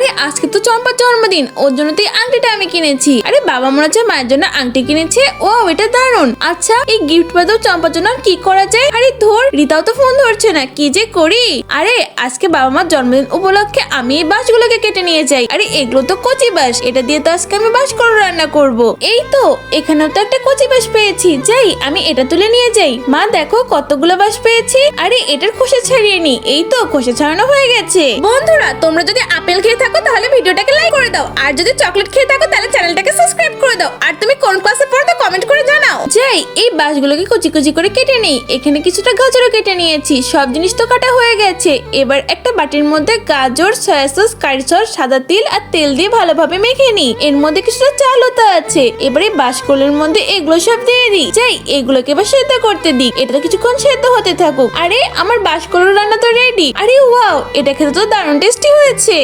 আরে আজকে তো চম্পার জন্মদিন, ওর জন্য তো এই আংটিটা আমি কিনেছি। আরে বাবা মনে হচ্ছে মায়ের জন্য আংটি কিনেছে। ও এটা দারুন। আচ্ছা এই গিফট বাদেও চম্পার জন্য আর কি করা যায়? আরে ধর, রিতাও তো ফোন ধরছে না, কি যে করি। আরে আজকে বাবা মার জন্মদিন উপলক্ষে আমি এই বাঁশগুলোকে কেটে নিয়ে যাই। আরে এগুলো তো কচি বাঁশ, এটা দিয়ে তো আজকে আমি বাঁশকড়া রান্না করব। এই তো এখানেও তো একটা কচি বাঁশ পেয়েছি, যাই আমি এটা তুলে নিয়ে যাই। মা দেখো কতগুলো বাঁশ পেয়েছি। আরে এটার খোসা ছাড়িয়ে নি। এই তো খোসা ছাড়ানো হয়ে গেছে। বন্ধুরা তোমরা যদি আপেল খেয়ে থাকো তাহলে ভিডিওটাকে লাইক করে দাও, আর যদি চকলেট খেয়ে থাকো তাহলে চ্যানেলটাকে সাবস্ক্রাইব করে দাও, আর তুমি কোন ক্লাসে পড়ো তা কমেন্ট করে জানাও। যাই এই বাঁশগুলোকে কুচি কুচি করে কেটে নেই। এখানে কিছুটা গাজরও কেটে নিয়েছি, সব জিনিস তো কাটা হয়ে গেছে। এবার একটা বাটির মধ্যে গাজর, সয়া সস, কারি সস, সাদা তিল আর তেল দিয়ে ভালোভাবে মেখে নিই। এর মধ্যে কিছুটা চালও তো আছে। এবারে বাঁশগুলোর মধ্যে এগুলো সব দিয়ে দিই। যাই এগুলোকে এবার সেদ্ধ করতে দিই। এটা তো কিছুক্ষণ সেদ্ধ হতে থাকুক। আরে আমার বাঁশকড়া রান্না তো রেডি। আরে ওয়াও, এটা খেতে তো দারুণ টেস্টি হয়েছে।